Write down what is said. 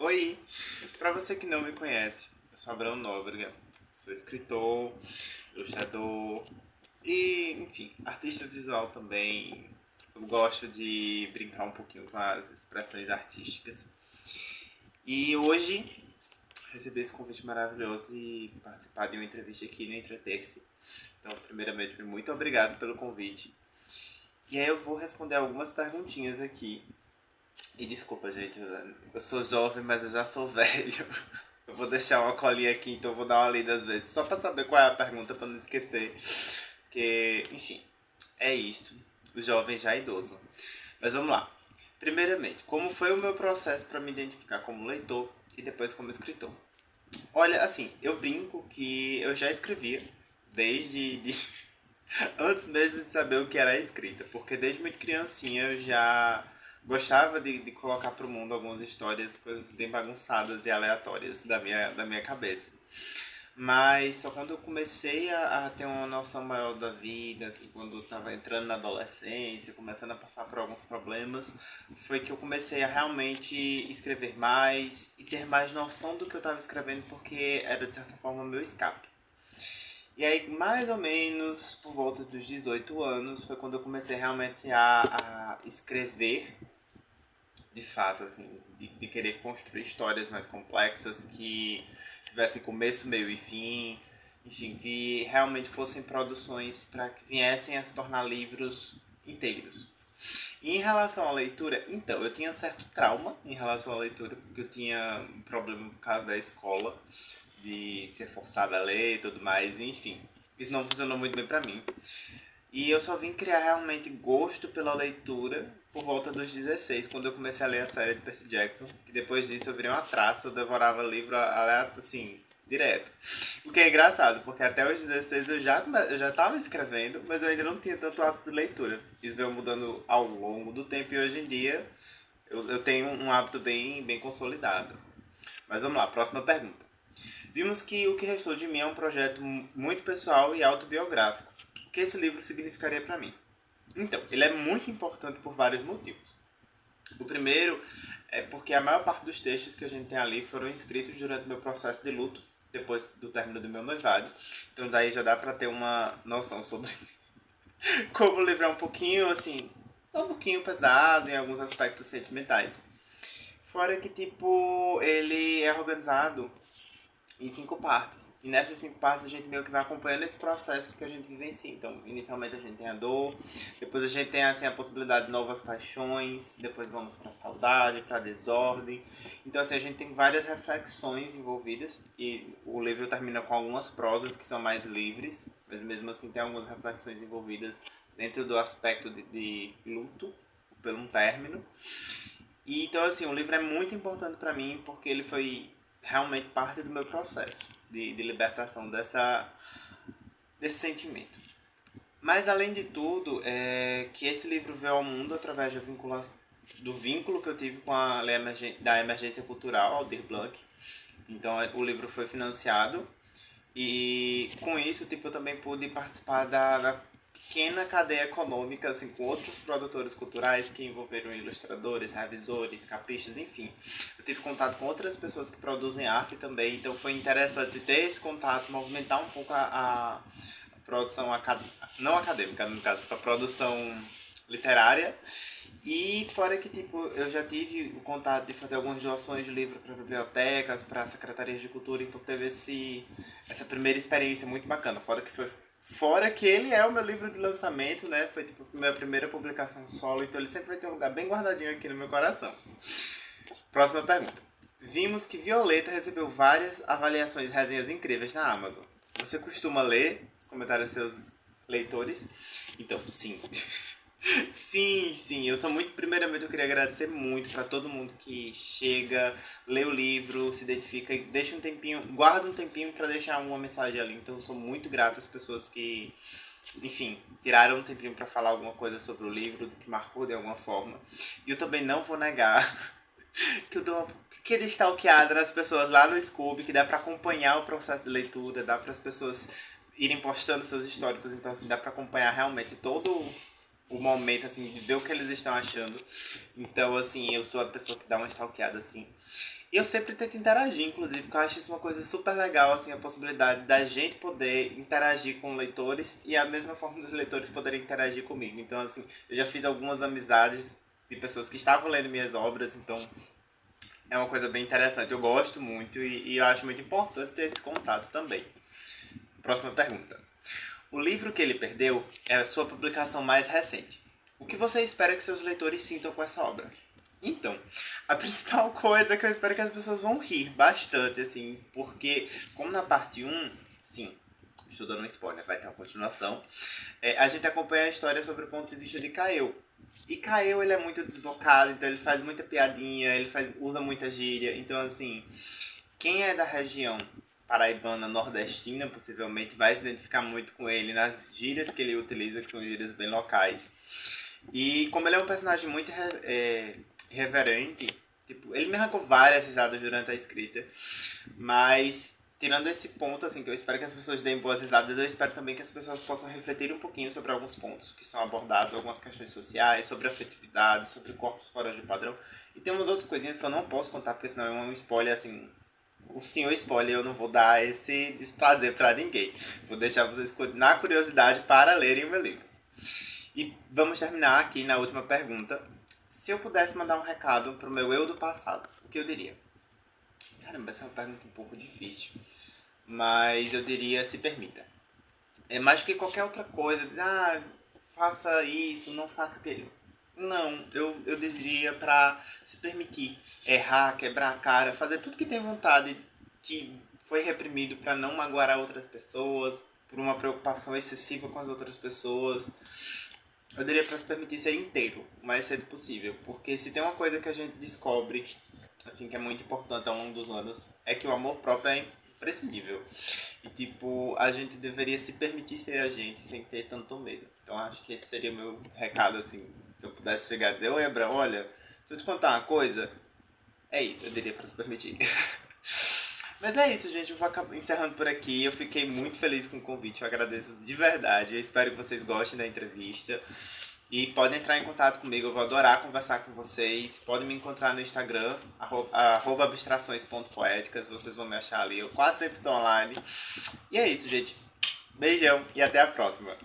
Oi! Pra você que não me conhece, eu sou Abraão Nóbrega, sou escritor, ilustrador e, enfim, artista visual também. Eu gosto de brincar um pouquinho com as expressões artísticas. E hoje recebi esse convite maravilhoso e participar de uma entrevista aqui no Entreter-se. Então, primeiramente, muito obrigado pelo convite. E aí eu vou responder algumas perguntinhas aqui. E desculpa, gente, eu sou jovem, mas eu já sou velho. Eu vou deixar uma colinha aqui, então eu vou dar uma lida às vezes, só pra saber qual é a pergunta, pra não esquecer. Porque, enfim, é isto. O jovem já é idoso. Mas vamos lá. Primeiramente, como foi o meu processo para me identificar como leitor e depois como escritor? Olha, assim, eu brinco que eu já escrevia antes mesmo de saber o que era a escrita, porque desde muito criancinha eu já gostava de colocar para o mundo algumas histórias, coisas bem bagunçadas e aleatórias da minha cabeça. Mas só quando eu comecei a ter uma noção maior da vida, assim, quando eu estava entrando na adolescência, começando a passar por alguns problemas, foi que eu comecei a realmente escrever mais e ter mais noção do que eu estava escrevendo, porque era de certa forma meu escape. E aí, mais ou menos por volta dos 18 anos, foi quando eu comecei realmente a escrever, de fato, assim, de querer construir histórias mais complexas que tivessem começo, meio e fim, enfim, que realmente fossem produções para que viessem a se tornar livros inteiros. E em relação à leitura, então, eu tinha certo trauma em relação à leitura, porque eu tinha um problema por causa da escola, de ser forçado a ler e tudo mais, enfim. Isso não funcionou muito bem pra mim. E eu só vim criar realmente gosto pela leitura por volta dos 16, quando eu comecei a ler a série de Percy Jackson. E depois disso eu virei uma traça, eu devorava livro assim, direto. O que é engraçado, porque até os 16 eu já tava escrevendo, mas eu ainda não tinha tanto hábito de leitura. Isso veio mudando ao longo do tempo e hoje em dia eu tenho um hábito bem consolidado. Mas vamos lá, próxima pergunta. Vimos que O que Restou de Mim é um projeto muito pessoal e autobiográfico. O que esse livro significaria para mim? Então, ele é muito importante por vários motivos. O primeiro é porque a maior parte dos textos que a gente tem ali foram escritos durante o meu processo de luto, depois do término do meu noivado. Então daí já dá para ter uma noção sobre como o livro é um pouquinho, assim, um pouquinho pesado em alguns aspectos sentimentais. Fora que, tipo, ele é organizado em 5 partes. E nessas 5 partes a gente meio que vai acompanhando esse processo que a gente vivencia. Então, inicialmente a gente tem a dor, depois a gente tem assim a possibilidade de novas paixões, depois vamos para a saudade, para a desordem. Então, assim, a gente tem várias reflexões envolvidas e o livro termina com algumas prosas que são mais livres, mas mesmo assim tem algumas reflexões envolvidas dentro do aspecto de luto pelo um término. E então assim, o livro é muito importante para mim porque ele foi realmente parte do meu processo de libertação desse sentimento. Mas além de tudo, é que esse livro veio ao mundo através do vínculo que eu tive com a lei da emergência cultural, Aldir Blanc. Então o livro foi financiado e com isso, tipo, eu também pude participar da pequena cadeia econômica, assim, com outros produtores culturais que envolveram ilustradores, revisores, capistas, enfim. Eu tive contato com outras pessoas que produzem arte também, então foi interessante ter esse contato, movimentar um pouco a produção não acadêmica, no caso, a produção literária. E fora que, tipo, eu já tive o contato de fazer algumas doações de livro para bibliotecas, para secretarias de cultura, então teve essa primeira experiência muito bacana. Fora que ele é o meu livro de lançamento, né? Foi tipo a minha primeira publicação solo, então ele sempre vai ter um lugar bem guardadinho aqui no meu coração. Próxima pergunta. Vimos que Violeta recebeu várias avaliações e resenhas incríveis na Amazon. Você costuma ler os comentários dos seus leitores? Então, sim. Sim, eu sou muito. Primeiramente, eu queria agradecer muito para todo mundo que chega, lê o livro, se identifica e deixa um tempinho, guarda um tempinho para deixar uma mensagem ali. Então, eu sou muito grato às pessoas que, enfim, tiraram um tempinho para falar alguma coisa sobre o livro, do que marcou de alguma forma. E eu também não vou negar que eu dou uma pequena stalkeada nas pessoas lá no Scooby, que dá para acompanhar o processo de leitura, dá para as pessoas irem postando seus históricos, então assim, dá para acompanhar realmente todo o momento, assim, de ver o que eles estão achando. Então, assim, eu sou a pessoa que dá uma stalkeada, assim. E eu sempre tento interagir, inclusive, porque eu acho isso uma coisa super legal, assim, a possibilidade da gente poder interagir com leitores e a mesma forma dos leitores poderem interagir comigo. Então, assim, eu já fiz algumas amizades de pessoas que estavam lendo minhas obras, então é uma coisa bem interessante. Eu gosto muito e eu acho muito importante ter esse contato também. Próxima pergunta. O livro que ele perdeu é a sua publicação mais recente. O que você espera que seus leitores sintam com essa obra? Então, a principal coisa é que eu espero que as pessoas vão rir bastante, assim, porque, como na parte um, sim, estou dando um spoiler, vai ter uma continuação, a gente acompanha a história sobre o ponto de vista de Kael. E Kael, ele é muito desbocado, então ele faz muita piadinha, usa muita gíria, então, assim, quem é da região paraibana nordestina, possivelmente, vai se identificar muito com ele nas gírias que ele utiliza, que são gírias bem locais. E como ele é um personagem muito reverente, tipo, ele me arrancou várias risadas durante a escrita, mas tirando esse ponto, assim, que eu espero que as pessoas deem boas risadas, eu espero também que as pessoas possam refletir um pouquinho sobre alguns pontos que são abordados, algumas questões sociais, sobre afetividade, sobre corpos fora de padrão. E tem umas outras coisinhas que eu não posso contar, porque senão é um spoiler, assim, o senhor spoiler, eu não vou dar esse desprazer pra ninguém. Vou deixar vocês na curiosidade para lerem o meu livro. E vamos terminar aqui na última pergunta. Se eu pudesse mandar um recado pro meu eu do passado, o que eu diria? Caramba, essa é uma pergunta um pouco difícil. Mas eu diria, se permita. É mais que qualquer outra coisa. Faça isso, não faça aquilo. Não, eu diria pra se permitir errar, quebrar a cara, fazer tudo que tem vontade, que foi reprimido pra não magoar outras pessoas, por uma preocupação excessiva com as outras pessoas. Eu diria pra se permitir ser inteiro, o mais cedo possível. Porque se tem uma coisa que a gente descobre, assim, que é muito importante ao longo dos anos, é que o amor próprio é imprescindível. E, tipo, a gente deveria se permitir ser a gente sem ter tanto medo. Então, acho que esse seria o meu recado, assim. Se eu pudesse chegar e dizer, oi, Abraão, olha, se eu te contar uma coisa, é isso, eu diria pra se permitir. Mas é isso, gente. Eu vou acabar encerrando por aqui. Eu fiquei muito feliz com o convite. Eu agradeço de verdade. Eu espero que vocês gostem da entrevista. E podem entrar em contato comigo. Eu vou adorar conversar com vocês. Podem me encontrar no Instagram, abstrações.poéticas. Vocês vão me achar ali. Eu quase sempre estou online. E é isso, gente. Beijão e até a próxima.